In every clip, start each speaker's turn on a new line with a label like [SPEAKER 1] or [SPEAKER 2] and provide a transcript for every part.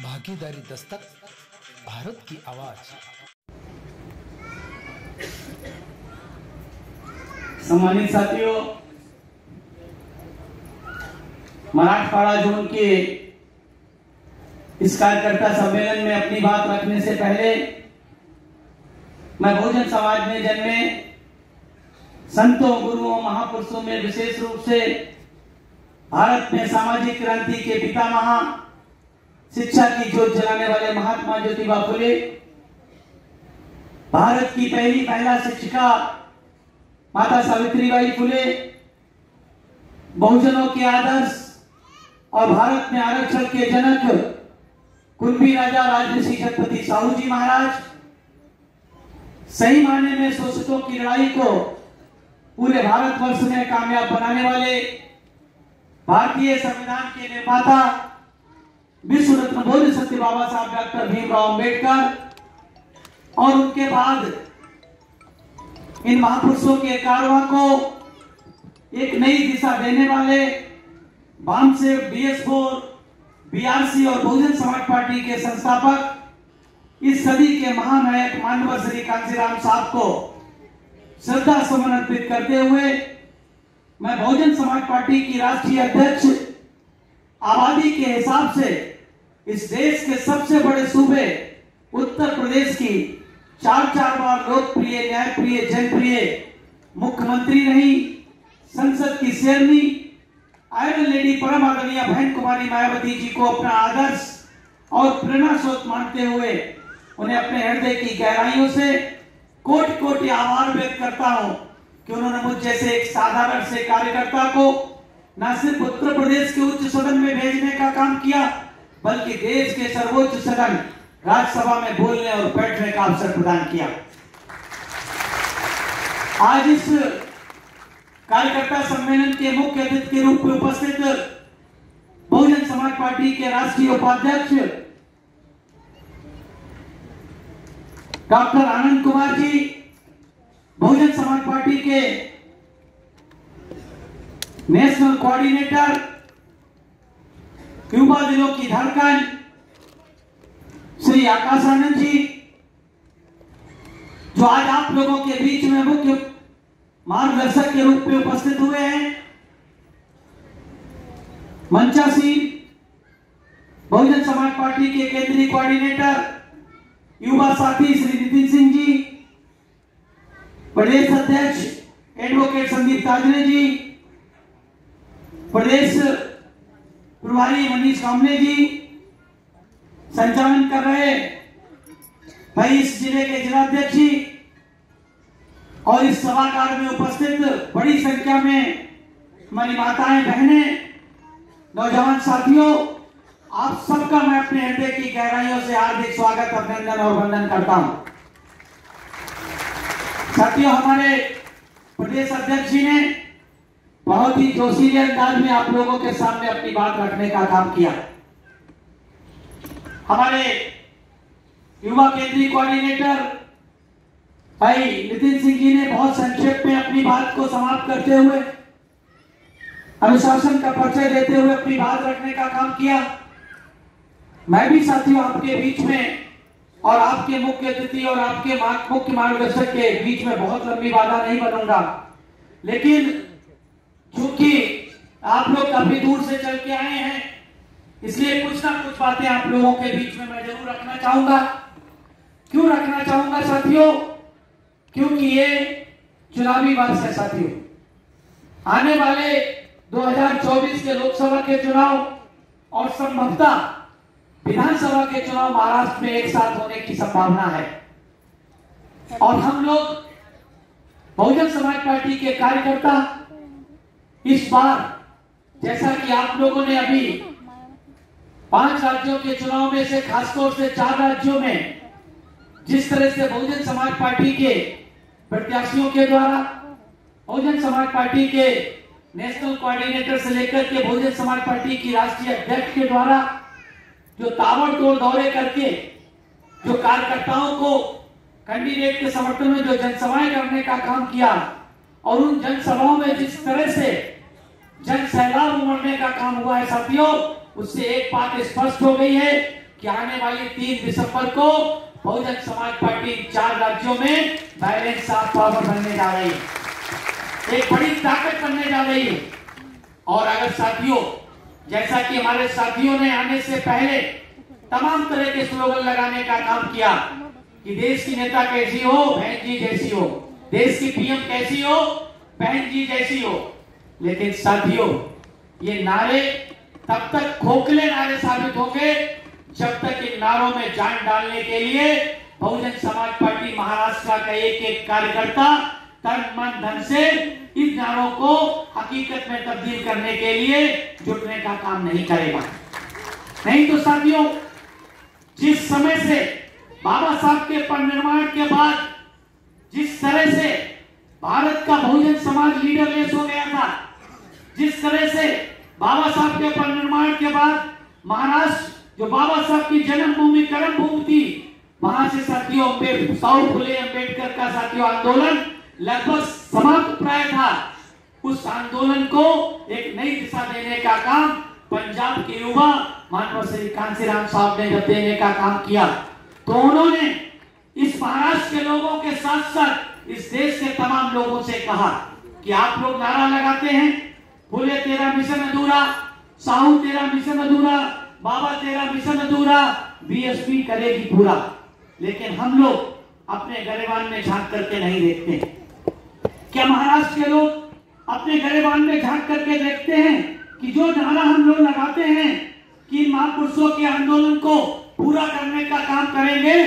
[SPEAKER 1] भागीदारी दस्तक, भारत की आवाज।
[SPEAKER 2] सम्मानित साथियों, मराठवाड़ा जोन के इस कार्यकर्ता सम्मेलन में अपनी बात रखने से पहले मैं बहुजन समाज में जन्मे संतों, गुरुओं, महापुरुषों में विशेष रूप से भारत में सामाजिक क्रांति के पितामह, शिक्षा की ज्योत जलाने वाले महात्मा ज्योतिबा फुले, भारत की पहली महिला शिक्षिका माता सावित्रीबाई फुले, बहुजनों के आदर्श और भारत में आरक्षण के जनक कुंभी राजा राजऋषि छत्रपति साहू जी महाराज, सही मायने में शोषितों की लड़ाई को पूरे भारतवर्ष में कामयाब बनाने वाले भारतीय संविधान के निर्माता, विश्व रत्न बोध सत्य बाबा साहब डॉक्टर भीमराव अंबेडकर और उनके बाद इन महापुरुषों के कारवां को एक नई दिशा देने वाले वामसेवक BS4, BRC और बहुजन समाज पार्टी के संस्थापक, इस सदी के महानायक मानवर श्री कांशीराम साहब को श्रद्धा सुमन अर्पित करते हुए मैं बहुजन समाज पार्टी की राष्ट्रीय अध्यक्ष, आबादी के हिसाब से इस देश के सबसे बड़े सूबे उत्तर प्रदेश की चार बार लोकप्रिय, न्यायप्रिय, जनप्रिय मुख्यमंत्री रही, संसद की शेरनी, आयरन लेडी परम आदरणीय बहन कुमारी मायावती जी को अपना आदर्श और प्रेरणा स्रोत मानते हुए उन्हें अपने हृदय की गहराइयों से कोटि कोटि आभार व्यक्त करता हूं कि उन्होंने मुझ जैसे एक साधारण से कार्यकर्ता को न सिर्फ उत्तर प्रदेश के उच्च सदन में भेजने का काम किया, बल्कि देश के सर्वोच्च सदन राज्यसभा में बोलने और बैठने का अवसर प्रदान किया। आज इस कार्यकर्ता सम्मेलन के मुख्य अतिथि के रूप में उपस्थित बहुजन समाज पार्टी के राष्ट्रीय उपाध्यक्ष डॉक्टर आनंद कुमार जी, बहुजन समाज पार्टी के नेशनल कोऑर्डिनेटर, युवा दिलों की धड़कन श्री आकाश आनंद जी, जो आज आप लोगों के बीच में मुख्य मार्गदर्शक के रूप में उपस्थित हुए हैं, मंचासीन बहुजन समाज पार्टी के केंद्रीय कोऑर्डिनेटर, युवा साथी श्री नितिन सिंह जी, प्रदेश अध्यक्ष एडवोकेट संदीप ताजने जी, प्रदेश प्रभारी मनीष कामले जी, संचालन कर रहे भाई इस जिले के जिलाध्यक्ष जी और इस सभागार में उपस्थित बड़ी संख्या में हमारी माताएं, बहनें, नौजवान साथियों, आप सबका मैं अपने हृदय की गहराइयों से हार्दिक स्वागत, अभिनंदन और वंदन करता हूं। साथियों, हमारे प्रदेश अध्यक्ष जी ने बहुत ही जोशीले अंदाज में आप लोगों के सामने अपनी बात रखने का काम किया। हमारे युवा केंद्रीय कोऑर्डिनेटर भाई नितिन सिंह जी ने बहुत संक्षेप में अपनी बात को समाप्त करते हुए, अनुशासन का परिचय देते हुए अपनी बात रखने का काम किया। मैं भी साथियों आपके बीच में और आपके मुख्य अतिथि और आपके मुख्य मार्गदर्शक के बीच में बहुत लंबी बाधा नहीं बनूंगा, लेकिन क्योंकि आप लोग काफी दूर से चल के आए हैं, इसलिए कुछ ना कुछ बातें आप लोगों के बीच में मैं जरूर रखना चाहूंगा। क्यों रखना चाहूंगा साथियों? क्योंकि ये चुनावी वर्ष है साथियों। आने वाले 2024 के लोकसभा के चुनाव और संभवतः विधानसभा के चुनाव महाराष्ट्र में एक साथ होने की संभावना है और हम लोग बहुजन समाज पार्टी के कार्यकर्ता इस बार, जैसा कि आप लोगों ने अभी 5 राज्यों के चुनाव में से खासतौर से 4 राज्यों में जिस तरह से बहुजन समाज पार्टी के प्रत्याशियों के द्वारा, बहुजन समाज पार्टी के नेशनल कोऑर्डिनेटर से लेकर के बहुजन समाज पार्टी की राष्ट्रीय अध्यक्ष के द्वारा जो ताबड़तोड़ दौरे करके जो कार्यकर्ताओं को कैंडिडेट के समर्थन में जो जनसभाएं करने का काम किया और उन जनसभाओं में जिस तरह से जन सैलाब उमड़ने का काम हुआ है साथियों, उससे एक बात स्पष्ट हो गई है कि आने वाली 3 दिसंबर को बहुजन समाज पार्टी 4 राज्यों में बैलेंस ऑफ पावर बनने जा रही है, एक बड़ी ताकत बनने जा रही है। और अगर साथियों, जैसा कि हमारे साथियों ने आने से पहले तमाम तरह के स्लोगन लगाने का काम किया कि देश की नेता कैसी हो, बहन जी जैसी हो, देश की पीएम कैसी हो, बहन जी जैसी हो, लेकिन साथियों ये नारे तब तक खोखले नारे साबित होंगे जब तक इन नारों में जान डालने के लिए बहुजन समाज पार्टी महाराष्ट्र का एक एक कार्यकर्ता तन मन धन से इन नारों को हकीकत में तब्दील करने के लिए जुटने का काम नहीं करेगा। नहीं तो साथियों, जिस समय से बाबा साहब के परिनिर्वाण के बाद जिस तरह से भारत का बहुजन समाज लीडरलेस हो गया था, जिस तरह से बाबा साहब के परिनिर्वाण के बाद महाराष्ट्र जो बाबा साहब की जन्मभूमि कर्म भूमि थी, वहां से साथियों साहू फुले अम्बेडकर का साथियों आंदोलन लगभग समाप्त प्राय था। उस आंदोलन को एक नई दिशा देने का काम पंजाब के युवा मानव श्री कांसीराम साहब ने जब देने का काम किया, तो उन्होंने इस महाराष्ट्र के लोगों के साथ साथ इस देश के तमाम लोगों से कहा कि आप लोग नारा लगाते हैं, फुले तेरा मिशन अधूरा, साहू तेरा मिशन अधूरा, बाबा तेरा मिशन अधूरा, बीएसपी करेगी पूरा, लेकिन हम लोग अपने गरेबान में झांक करके नहीं देखते। क्या महाराष्ट्र के लोग अपने गरेबान में झांक करके देखते हैं कि जो नारा हम लोग लगाते हैं कि महापुरुषों के आंदोलन को पूरा करने का काम करेंगे,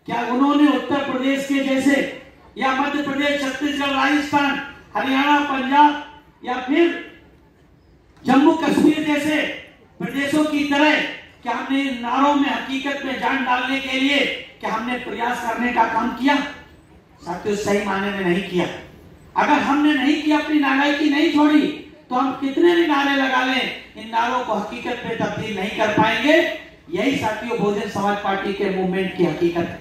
[SPEAKER 2] क्या उन्होंने उत्तर प्रदेश के जैसे या मध्य प्रदेश, छत्तीसगढ़, राजस्थान, हरियाणा, पंजाब या फिर जम्मू कश्मीर जैसे प्रदेशों की तरह क्या हमने इन नारों में हकीकत में जान डालने के लिए क्या हमने प्रयास करने का काम किया? साथियों, सही मायने में नहीं किया। अगर हमने नहीं किया, अपनी नालायकी नहीं छोड़ी, तो हम कितने भी नारे लगा लें, इन नारों को हकीकत में तब्दील नहीं कर पाएंगे। यही साथियों बहुजन समाज पार्टी के मूवमेंट की हकीकत है।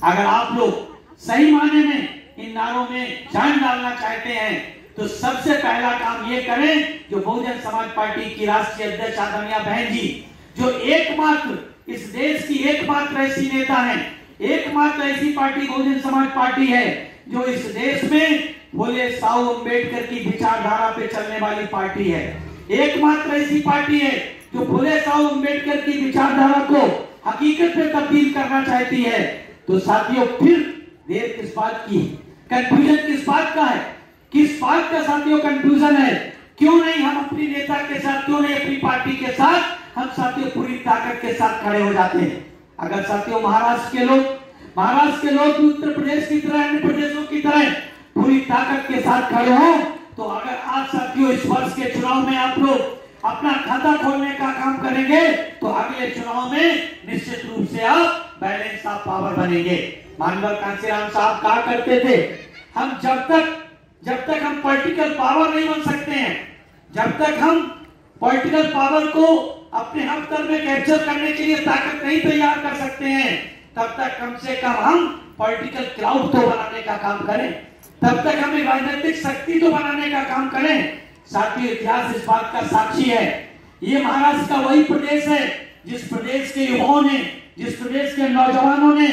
[SPEAKER 2] अगर आप लोग सही मायने में इन नारों में जान डालना चाहते हैं तो सबसे पहला काम ये करें जो बहुजन समाज पार्टी की राष्ट्रीय अध्यक्ष आदरणीय बहन जी, जो एकमात्र इस देश की एकमात्र ऐसी नेता है, एकमात्र ऐसी पार्टी बहुजन समाज पार्टी है जो इस देश में फुले साहू अम्बेडकर की विचारधारा पे चलने वाली पार्टी है, एकमात्र ऐसी पार्टी है जो फुले साहू अम्बेडकर की विचारधारा को हकीकत में तब्दील करना चाहती है। तो साथियों, फिर देर किस बात की, कंफ्यूजन किस बात का है, किस बात का साथियों कंफ्यूजन है? क्यों नहीं हम अपनी नेता के साथ, क्यों नहीं अपनी पार्टी के साथ हम साथियों पूरी ताकत के साथ खड़े हो जाते हैं? अगर साथियों महाराष्ट्र के लोग भी उत्तर प्रदेश की तरह, अन्य प्रदेशों की तरह पूरी ताकत के साथ खड़े हो, तो अगर आज साथियों इस वर्ष के चुनाव में आप लोग अपना खाता खोलने का काम करेंगे तो अगले चुनाव में निश्चित रूप से आप बैलेंस ऑफ पावर बनेंगे। मानव कांसीराम साहब कहा करते थे, हम जब तक हम पॉलिटिकल पावर नहीं बन सकते हैं, जब तक हम पॉलिटिकल पावर को अपने हम तर में कैप्चर करने के लिए ताकत नहीं तैयार कर सकते हैं, तब तक कम से कम हम पॉलिटिकल क्राउड तो बनाने का काम करें, तब तक हमें राजनीतिक शक्ति तो बनाने का काम करें। साथियों, इतिहास इस बात का साक्षी है। ये महाराष्ट्र का वही प्रदेश है जिस प्रदेश के युवाओं ने, जिस प्रदेश के नौजवानों ने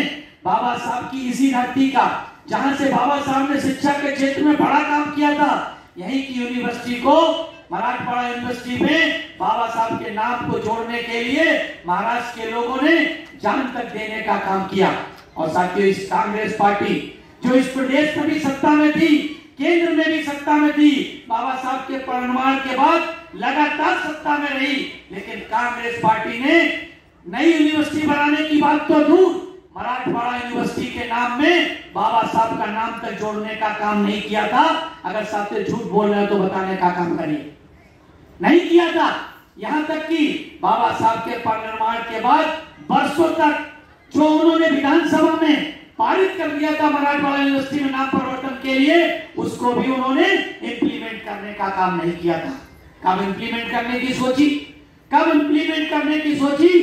[SPEAKER 2] बाबा साहब की इसी धरती का, जहां से बाबा साहब ने शिक्षा के क्षेत्र में बड़ा काम किया था, यहीं की यूनिवर्सिटी को, मराठवाड़ा यूनिवर्सिटी में बाबा साहब के नाम को जोड़ने के लिए महाराष्ट्र के लोगों ने जान तक देने का काम किया। और साथियों, इस कांग्रेस पार्टी जो इस प्रदेश में भी सत्ता में थी, केंद्र में भी सत्ता में थी, बाबा साहब के परिनिर्वाण के बाद लगातार सत्ता में रही, लेकिन कांग्रेस पार्टी ने नई यूनिवर्सिटी बनाने की बात तो दूर, मराठवाड़ा यूनिवर्सिटी के नाम में बाबा साहब का नाम तक जोड़ने का काम नहीं किया था। अगर साथियों झूठ बोल रहे हो तो बताने का काम करिए, नहीं किया था। यहां तक कि बाबा साहब के परिनिर्वाण के बाद वर्षों तक जो उन्होंने विधानसभा में पारित कर दिया था मराठवाड़ा यूनिवर्सिटी में नाम परिवर्तन के लिए, उसको भी उन्होंने इंप्लीमेंट करने का काम नहीं किया था। कब इंप्लीमेंट करने की सोची? कब इंप्लीमेंट करने की सोची?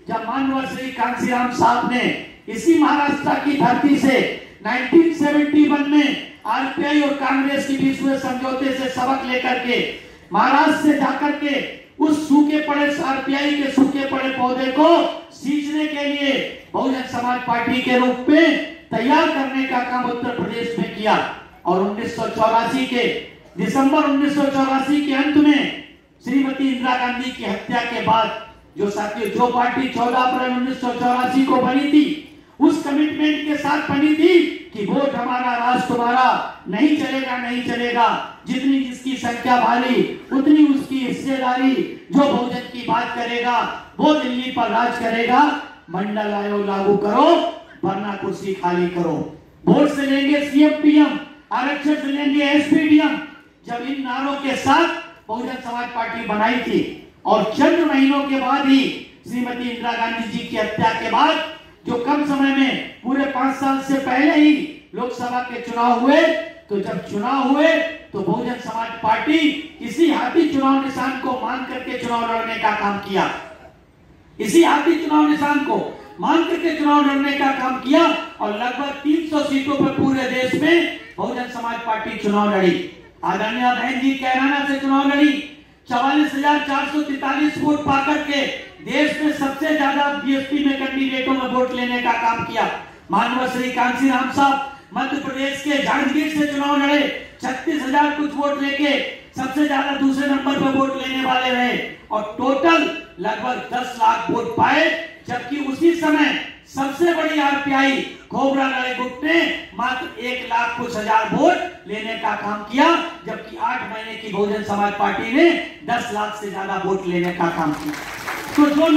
[SPEAKER 2] जब मानव श्री कांसीराम साहब ने इसी महाराष्ट्र की धरती से 1971 में आरपीआई और कांग्रेस के बीच हुए समझौते से सबक लेकर के महाराष्ट्र से जाकर के उस सूखे पड़े आरपीआई के सूखे पड़े पौधे को सींचने के लिए बहुजन समाज पार्टी के रूप में तैयार करने का काम उत्तर प्रदेश में किया। और 1984 के दिसंबर 1984 के अंत में श्रीमती इंदिरा गांधी की हत्या के बाद जो साथियों जो पार्टी 14 अप्रैल 1984 को बनी थी, उस कमिटमेंट के साथ बनी थी कि वोट हमारा राज तुम्हारा, नहीं चलेगा नहीं चलेगा, जितनी जिसकी संख्या भारी उतनी उसकी हिस्सेदारी, जो बहुजन की बात करेगा वो दिल्ली पर राज करेगा, मंडल आयोग लागू करो वरना कुर्सी खाली करो, वोट से लेंगे सीएम पीएम, आरक्षण से लेंगे एसपीडीएम। जब इन नारों के साथ बहुजन समाज पार्टी बनाई थी और चंद महीनों के बाद ही श्रीमती इंदिरा गांधी जी की हत्या के बाद जो कम समय में पूरे 5 साल से पहले ही लोकसभा के चुनाव हुए, तो जब चुनाव हुए तो बहुजन समाज पार्टी इसी हाथी चुनाव निशान को मान करके चुनाव लड़ने का काम किया, इसी हाथी चुनाव निशान को मान करके चुनाव लड़ने का काम किया और लगभग 300 सीटों पर पूरे देश में बहुजन समाज पार्टी चुनाव लड़ी। आदरणीय बहन जी कैराना से चुनाव लड़ी, 44,443 वोट पाकर के देश में सबसे ज्यादा बीएसपी में कैंडिडेटों में वोट लेने का काम किया। माननीय श्री कांसी राम साहब मध्य प्रदेश के जांजगीर से चुनाव लड़े, 36,000 कुछ वोट लेके सबसे ज्यादा दूसरे नंबर पर वोट लेने वाले रहे और टोटल लगभग 10 लाख वोट पाए। जबकि उसी समय सबसे बड़ी आरपीआई खोबरा लाल गुट ने मात्र 1 लाख कुछ हजार वोट लेने का काम किया, जबकि 8 महीने की बहुजन समाज पार्टी ने 10 लाख से ज्यादा वोट लेने का काम किया। तो जो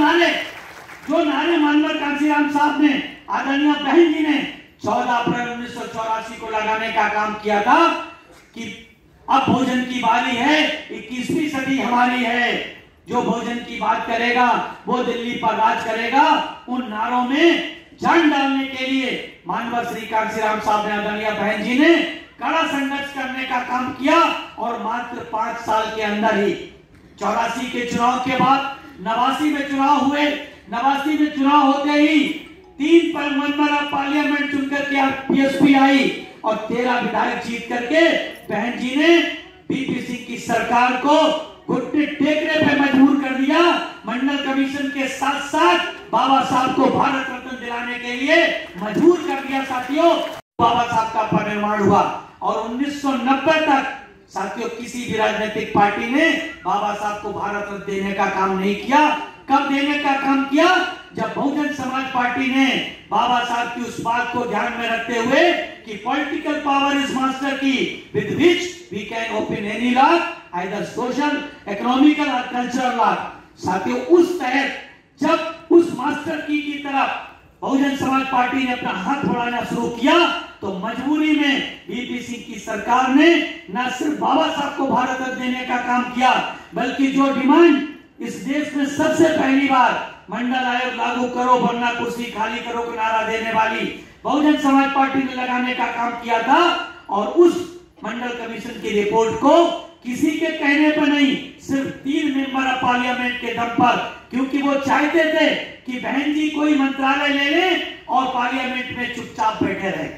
[SPEAKER 2] नारे माननीय कांसीराम साहब ने, आदरणीय बहन जी ने 14 अप्रैल 1984 को लगाने का काम किया था कि अब भोजन की बारी है, 21वीं सदी हमारी है, जो भोजन की बात करेगा वो दिल्ली पर राज करेगा, उन नारों में जान डालने के लिए माननीय श्री कांसीराम साहब ने, आदरणीय बहन जी ने कड़ा संघर्ष करने का काम किया और मात्र 5 साल के अंदर ही 84 के चुनाव के बाद 89 में चुनाव हुए। 89 में चुनाव होते ही 3 मेंबर ऑफ पार्लियामेंट चुनकर के बीएसपी आई और 13 विधायक जीत करके बहन जी ने बीपी सिंह की सरकार को घुटने टेकने पे मजबूर कर दिया। मंडल कमीशन के साथ साथ बाबा साहब को भारत रत्न दिलाने के लिए मजबूर कर दिया। साथियों, बाबा साहब का परिनिर्वाण हुआ और 1990 तक साथियों किसी भी राजनीतिक पार्टी ने बाबा साहब को भारत रत्न देने का काम नहीं किया। कब देने का काम किया? जब बहुजन समाज पार्टी ने बाबा साहब की उस बात को ध्यान में रखते हुए कि political power is master key with which we can open any lock, either social, economical और कल्चरल लॉक। साथियों, उस तहत जब उस मास्टर की तरफ बहुजन समाज पार्टी ने अपना हाथ बढ़ाना शुरू किया तो मजबूरी में बीपी सिंह की सरकार ने न सिर्फ बाबा साहब को भारत रत्न देने का काम किया, बल्कि जो डिमांड इस देश में सबसे पहली बार मंडल आयोग लागू करो वरना कुर्सी खाली करो का नारा देने वाली बहुजन समाज पार्टी ने लगाने का काम किया था। और उस मंडल कमीशन की रिपोर्ट को किसी के कहने पर नहीं, सिर्फ 3 मेंबर ऑफ पार्लियामेंट के दम पर, क्योंकि वो चाहते थे कि बहन जी कोई मंत्रालय ले लें और पार्लियामेंट में चुपचाप बैठे रहे,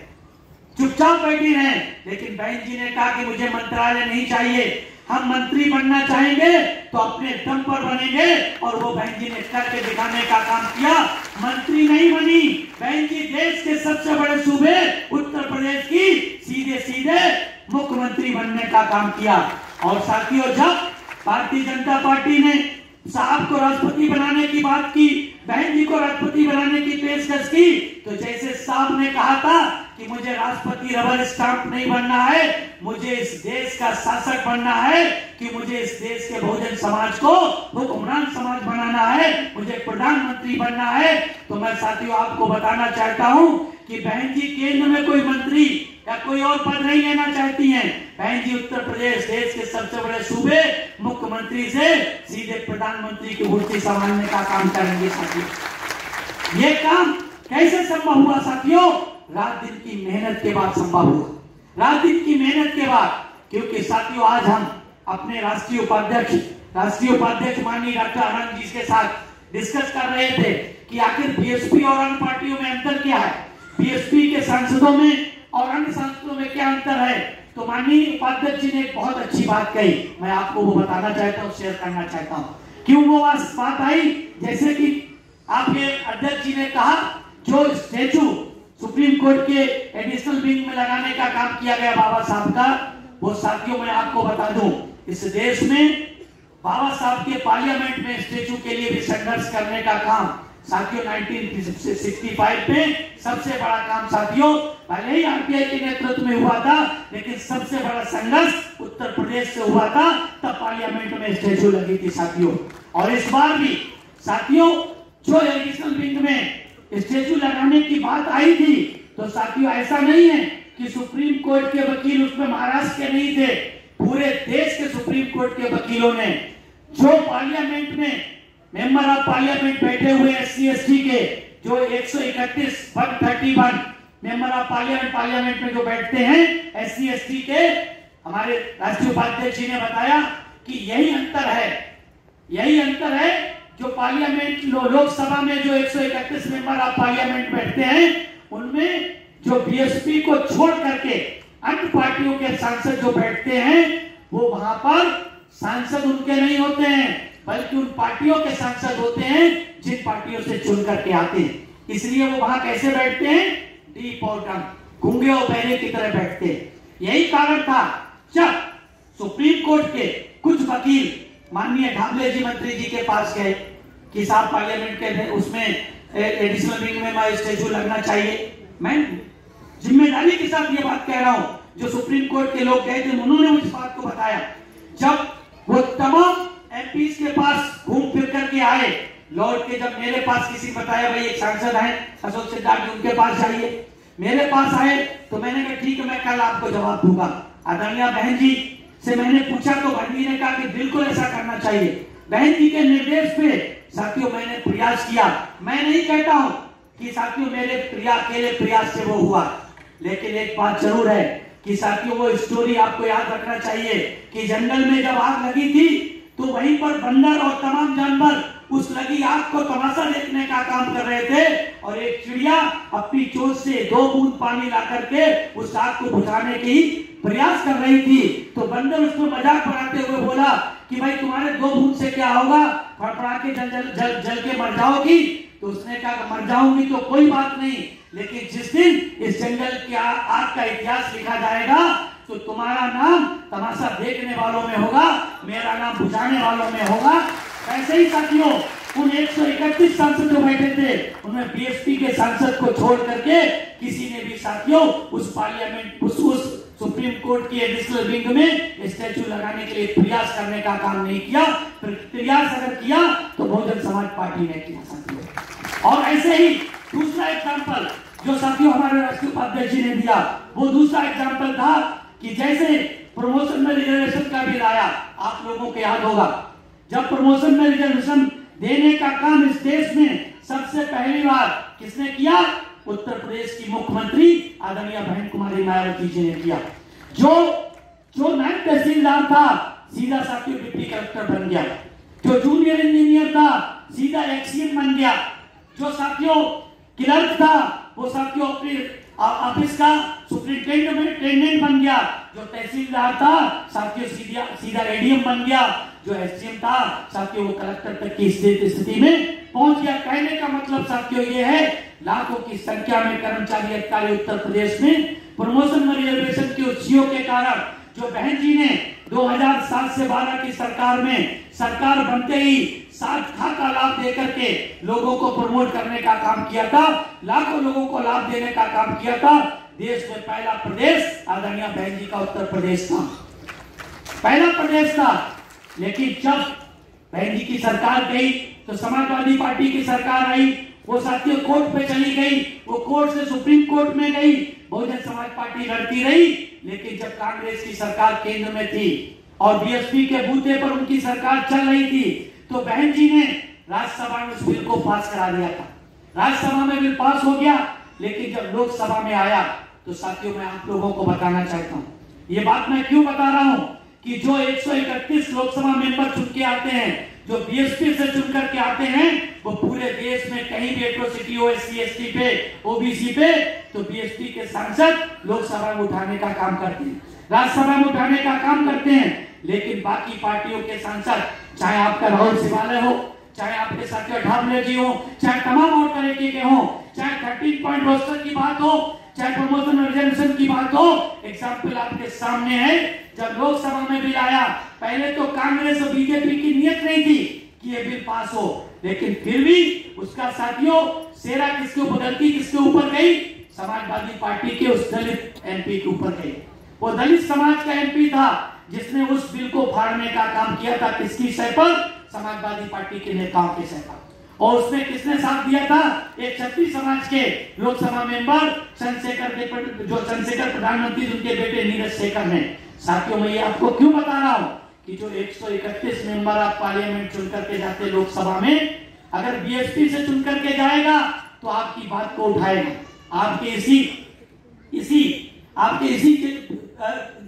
[SPEAKER 2] चुपचाप बैठी रहे। लेकिन बहन जी ने कहा कि मुझे मंत्रालय नहीं चाहिए, हम मंत्री बनना चाहेंगे तो अपने दम पर बनेंगे। और वो बहन जी ने करके दिखाने का काम किया। मंत्री नहीं बनी बहन जी, देश के सबसे बड़े सूबे उत्तर प्रदेश की सीधे सीधे मुख्यमंत्री बनने का काम किया। और साथियों, जब भारतीय जनता पार्टी ने साहब को राष्ट्रपति बनाने की बात की, बहन जी को राष्ट्रपति बनाने की पेशकश की, तो जैसे साहब ने कहा था कि मुझे राष्ट्रपति रबर स्टाम्प नहीं बनना है, मुझे इस देश का शासक बनना है, कि मुझे इस देश के बहुजन समाज को हुक्मरान समाज बनाना है, मुझे प्रधानमंत्री बनना है। तो मैं साथियों आपको बताना चाहता हूं कि बहन जी केंद्र में कोई मंत्री या कोई और पद नहीं लेना चाहती हैं। बहन जी उत्तर प्रदेश देश के सबसे बड़े सूबे मुख्यमंत्री से सीधे प्रधानमंत्री की कुर्सी संभालने का काम करेंगे। साथियों, ये काम कैसे संभव हुआ? साथियों, रात दिन की मेहनत के बाद संभव हुआ, रात दिन की मेहनत के बाद। क्योंकि साथियों, आज हम अपने राष्ट्रीय उपाध्यक्ष माननीय डॉक्टर आनंद जी के साथ डिस्कस कर रहे थे कि आखिर बीएसपी और अन्य पार्टियों में अंतर क्या है, बीएसपी के सांसदों में और अन्य सांसदों में क्या अंतर है। तो माननीय उपाध्यक्ष जी ने एक बहुत अच्छी बात कही, मैं आपको वो बताना चाहता हूँ, शेयर करना चाहता हूँ। क्यों वो बात आई? जैसे कि आपके अध्यक्ष जी ने कहा जो स्टैचू सुप्रीम कोर्ट के एडिशनल विंग में लगाने का काम किया गया बाबा साहब का, वो साथियों मैं आपको बता दूं, इस देश में बाबा साहब के पार्लियामेंट में स्टैचू के लिए भी संघर्ष करने का काम साथियों 1965 में सबसे बड़ा काम साथियों भले ही आरपीआई के नेतृत्व में हुआ था, लेकिन सबसे बड़ा संघर्ष उत्तर प्रदेश से हुआ था, तब पार्लियामेंट में स्टैचू लगी थी साथियों। और इस बार भी साथियों जो एडिशनल विंग में स्टैचू लगाने की बात आई थी, तो साथियों ऐसा नहीं है कि सुप्रीम कोर्ट के वकील उसमें महाराष्ट्र के नहीं थे, पूरे देश के सुप्रीम कोर्ट के वकीलों ने जो पार्लियामेंट में मेंबर ऑफ पार्लियामेंट बैठे हुए एससी एसटी के जो 131 मेंबर ऑफ पार्लियामेंट में जो बैठते हैं एससी एसटी के, हमारे राष्ट्रीय उपाध्यक्ष जी ने बताया कि यही अंतर है जो पार्लियामेंट लोकसभा में जो 131 मेंबर ऑफ पार्लियामेंट बैठते हैं, उनमें जो बीएसपी को छोड़ करके अन्य पार्टियों के सांसद जो बैठते हैं, वो वहां पर सांसद उनके नहीं होते हैं, बल्कि उन पार्टियों के सांसद होते हैं जिन पार्टियों से चुन करके आते हैं। इसलिए वो वहां कैसे बैठते हैं, डीप और डम, गूंगे और बहरे की तरह बैठते हैं। यही कारण था जब सुप्रीम कोर्ट के कुछ वकील माननीय ढाबले जी मंत्री जी के पास गए कि साहब पार्लियामेंट के उसमें एडिशनल विंग में स्टैचू लगना चाहिए। मैं जिम्मेदारी के साथ ये बात कह रहा हूं, जो सुप्रीम कोर्ट के लोग गए थे उन्होंने इस बात को बताया। जब वो तमाम एमपीज के पास घूम फिर करके आए, लौट के जब मेरे पास किसी बताया भाई एक सांसद है अशोक सिद्धार्थ, उनके पास जाइए, मेरे पास आए तो मैंने कहा ठीक है मैं कल आपको जवाब दूंगा। आदरणीय बहन जी से मैंने पूछा तो बहन जी ने कहा कि बिल्कुल ऐसा करना चाहिए। बहन जी के निर्देश पे साथियों मैंने प्रयास किया। मैं नहीं कहता हूं कि साथियों मेरे अकेले प्रयास से वो हुआ, लेकिन एक बात जरूर है कि साथियों वो स्टोरी आपको याद रखना चाहिए कि जंगल में जब आग लगी थी तो वहीं पर बंदर और तमाम जानवर उस लगी आग को तमाशा देखने का काम कर रहे थे, और एक चिड़िया अपनी चोंच से 2 बूंद पानी ला करके उस आग को बुझाने की प्रयास कर रही थी। तो बंदर उसको मजाक बनाते हुए बोला कि भाई तुम्हारे 2 बूंद से क्या होगा, फड़फड़ा के जल के मर जाओगी। तो उसने कहा मर जाऊंगी तो कोई बात नहीं, लेकिन जिस दिन इस जंगल की आग का इतिहास लिखा जाएगा तो तुम्हारा नाम तमाशा देखने वालों में होगा, मेरा नाम बुझाने वालों में होगा। ऐसे ही साथियों उन 131 सांसद जो बैठे थे उनमें बीएसपी के सांसद को छोड़ करके किसी ने भी साथियों उस पार्लियामेंट उस सुप्रीम कोर्ट की एडिशनल विंग में स्टैचू लगाने के लिए प्रयास करने का काम नहीं किया। प्रयास अगर किया तो बहुजन समाज पार्टी ने किया साथियों। और ऐसे ही दूसरा एग्जाम्पल जो साथियों हमारे राष्ट्रीय उपाध्यक्ष जी ने दिया, वो दूसरा एग्जाम्पल था कि जैसे प्रमोशन में रिजर्वेशन का बिल आया, आप लोगों को याद होगा, जब प्रमोशन में रिजर्वेशन देने का काम इस देश में सबसे पहली बार किसने किया, उत्तर प्रदेश की मुख्यमंत्री आदरणीय बहन कुमारी मायावती जी ने किया। जो नायब तहसीलदार था सीधा साथियों डिप्टी कलेक्टर बन गया, जो जूनियर इंजीनियर था सीधा एक्सीएम बन गया, जो साथियों क्लर्क था वो साथियों अपने ऑफिस का सुपरिटेंडेंट बन गया, जो तहसीलदार था साथियों सीधा एडीएम बन गया, जो एसडीएम था साथियों वो कलेक्टर तक की स्थिति में पहुंच गया। कहने का मतलब साथियों ये है लाखों की संख्या में कर्मचारी अधिकारी उत्तर प्रदेश में प्रमोशन में रिजर्वेशन की उच्चियों के कारण जो बहन जी ने 2007 से 12 की सरकार में सरकार बनते ही 7 का लाभ देकर के लोगों को प्रमोट करने का काम किया था, लाखों लोगों को लाभ देने का काम किया था। देश में पहला प्रदेश आदरणीय बहन जी का उत्तर प्रदेश था, पहला प्रदेश था। लेकिन जब बहन जी की सरकार गई तो समाजवादी पार्टी की सरकार आई, वो साथियों कोर्ट पे चली गई, वो कोर्ट से सुप्रीम कोर्ट में गई, बहुजन समाज पार्टी लड़ती रही। लेकिन जब कांग्रेस की सरकार केंद्र में थी और बीएसपी के बूते पर उनकी सरकार चल रही थी, तो बहन जी ने राज्यसभा में उस बिल को पास करा दिया था। राज्यसभा में बिल पास हो गया, लेकिन जब लोकसभा में आया तो साथियों मैं आप लोगों को बताना चाहता हूँ, ये बात मैं क्यों बता रहा हूँ कि जो 131 लोकसभा मेंबर चुन के आते हैं, जो बीएसपी से चुन करके आते हैं, वो पूरे देश में कहीं भी एट्रोसिटी हो एससी एसटी पे ओबीसी पे, तो बीएसपी के सांसद लोकसभा में उठाने का काम करते हैं, राज्यसभा में उठाने का काम करते हैं। लेकिन बाकी पार्टियों के सांसद, चाहे आपका राहुल शिवालय हो, चाहे आपके साथियों ढाबले जी हो, चाहे तमाम और तरीके के हो, चाहे 13 पॉइंट रोस्टर की बात हो, चाहे प्रमोशन रिजर्वेशन की बात हो। एग्जाम्पल आपके सामने है, जब लोकसभा में बिल आया, पहले तो कांग्रेस और बीजेपी की नियत नहीं थी कि ये बिल पास हो, लेकिन फिर भी उसका साथियों सेरा किसके ऊपर गलती किसके ऊपर गई? समाजवादी पार्टी के उस दलित एमपी के ऊपर गई। वो दलित समाज का एमपी था जिसने उस बिल को फाड़ने का काम किया था। किसकी सह पर? समाजवादी पार्टी के नेताओं के सह पर। और उसमें किसने साथ दिया था? एक क्षत्रिय समाज के लोकसभा मेंबर चंद्रशेखर प्रधानमंत्री उनके बेटे नीरज शेखर ने। साथियों मैं ये आपको क्यों बता रहा हूं कि जो 131 मेंबर आप पार्लियामेंट चुन करके जाते लोकसभा में, अगर बीएसपी से चुन करके जाएगा तो आपकी बात को उठाएगा। आपके इसी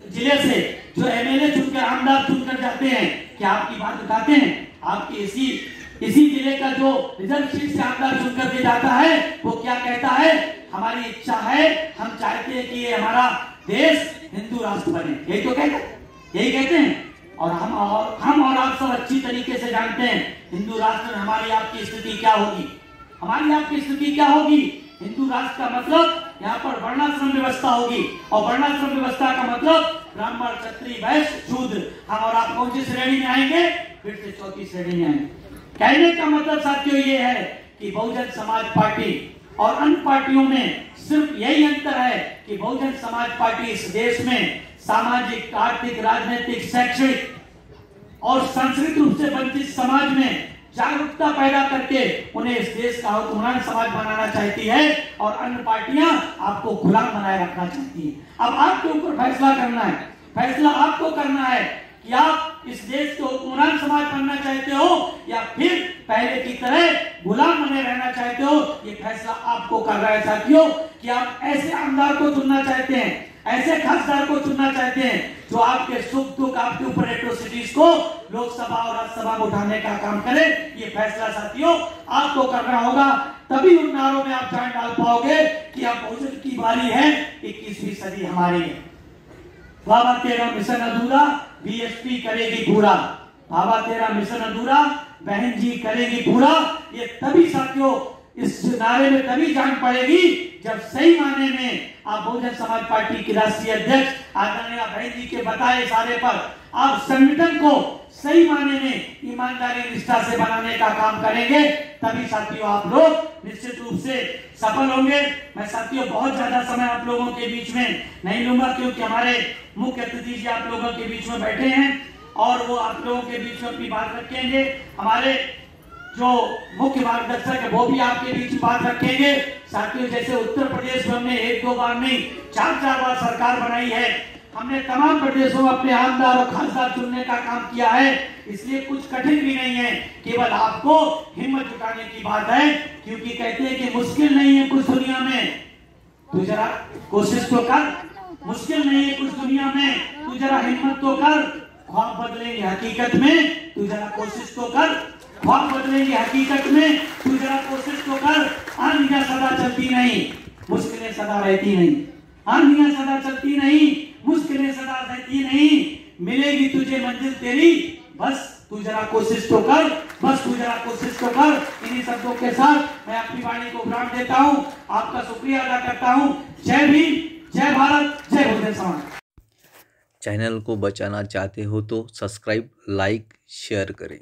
[SPEAKER 2] जिले से जो एमएलए चुनकर आमदार चुनकर जाते हैं, क्या आपकी बात उठाते हैं? आपके इसी जिले का जो रिजर्व सीट से आमदार चुनकर के जाता है, वो क्या कहता है? हमारी इच्छा है, हम चाहते हैं कि ये हमारा देश हिंदू राष्ट्र बने। यही तो कहते हैं। और हम और आप सब अच्छी तरीके से जानते हैं हिंदू राष्ट्र में हमारी आपकी स्थिति क्या होगी। हमारी आपकी स्थिति क्या होगी? हिंदू राष्ट्र का मतलब यहाँ पर वर्णाश्रम व्यवस्था होगी, और वर्णाश्रम व्यवस्था का मतलब ब्राह्मण, क्षत्रिय, वैश्य, शूद्र। हम और आप कौन सी श्रेणी में आएंगे? फिर से चौथी श्रेणी में आएंगे। कहने का मतलब साथियों ये है कि बहुजन समाज पार्टी और अन्य पार्टियों में सिर्फ यही अंतर है कि बहुजन समाज पार्टी इस देश में सामाजिक, आर्थिक, राजनीतिक, शैक्षणिक और सांस्कृतिक रूप से वंचित समाज में जागरूकता पैदा करके उन्हें इस देश का हुक्मरान समाज बनाना चाहती है, और अन्य पार्टियां आपको गुलाम बनाए रखना चाहती है। अब आपके ऊपर फैसला करना है, फैसला आपको करना है कि आप इस देश के हुक्मरान समाज बनना चाहते हो या फिर पहले की तरह गुलाम बने रहना चाहते हो। ये फैसला आपको कर रहा है साथियों कि आप ऐसे आमदार को चुनना चाहते हैं, ऐसे खासदार को चुनना चाहते हैं जो आपके सुख दुख, आपके ऊपर एट्रोसिटीज को लोकसभा और राज्यसभा में उठाने का काम करे। ये फैसला साथियों आपको करना होगा, तभी उन नारों में आप जान डाल पाओगे कि अब बहुजन की बारी है, 21वीं सदी हमारी है। बाबा तेरा मिशन अधूरा, बीएसपी करेगी पूरा। बाबा तेरा मिशन अधूरा, बहन जी करेगी पूरा। ये तभी साथियों इस नारे में तभी जान पड़ेगी जब सही माने में आप बहुजन समाज पार्टी की राष्ट्रीय अध्यक्ष आदरणीय बहन जी के बताए इशारे पर आप संगठन को सही माने में ईमानदारी निष्ठा से बनाने का काम करेंगे। तभी साथियों आप लोग निश्चित रूप से सफल होंगे। मैं साथियों बहुत ज्यादा समय आप लोगों के बीच में नहीं लूंगा, क्योंकि हमारे मुख्य अतिथि जी आप लोगों के बीच में बैठे हैं और वो आप लोगों के बीच में अपनी बात रखेंगे। हमारे जो मुख्य मार्गदर्शक है वो भी आपके बीच में बात रखेंगे। साथियों जैसे उत्तर प्रदेश में हमने 1-2 बार नहीं 4-4 बार सरकार बनाई है, हमने तमाम प्रदेशों में अपने आमदार और खासदार चुनने का काम किया है, इसलिए कुछ कठिन भी नहीं है, केवल आपको हिम्मत जुटाने की बात है। क्योंकि कहते हैं कि मुश्किल नहीं है कुछ दुनिया में, तू जरा कोशिश तो कर। मुश्किल नहीं है कुछ दुनिया में, तू जरा हिम्मत तो कर। ख्वाब बदलेंगे हकीकत में, तू जरा कोशिश तो कर। ख्वाब बदलेंगे हकीकत में, तू जरा कोशिश तो कर। आंधियां सदा चलती नहीं, मुश्किलें सदा रहती नहीं। आंधियां सदा चलती नहीं, मुश्किलें सदा रहती नहीं। मिलेगी तुझे मंजिल तेरी, बस तू जरा कोशिश तो कर, बस तू जरा कोशिश तो कर। इन्हीं शब्दों के साथ मैं अपनी वाणी को विराम देता हूँ। आपका शुक्रिया अदा करता हूँ। जय भीम, जय भारत, जय बहुजन समाज।
[SPEAKER 3] चैनल को बचाना चाहते हो तो सब्सक्राइब, लाइक, शेयर करें।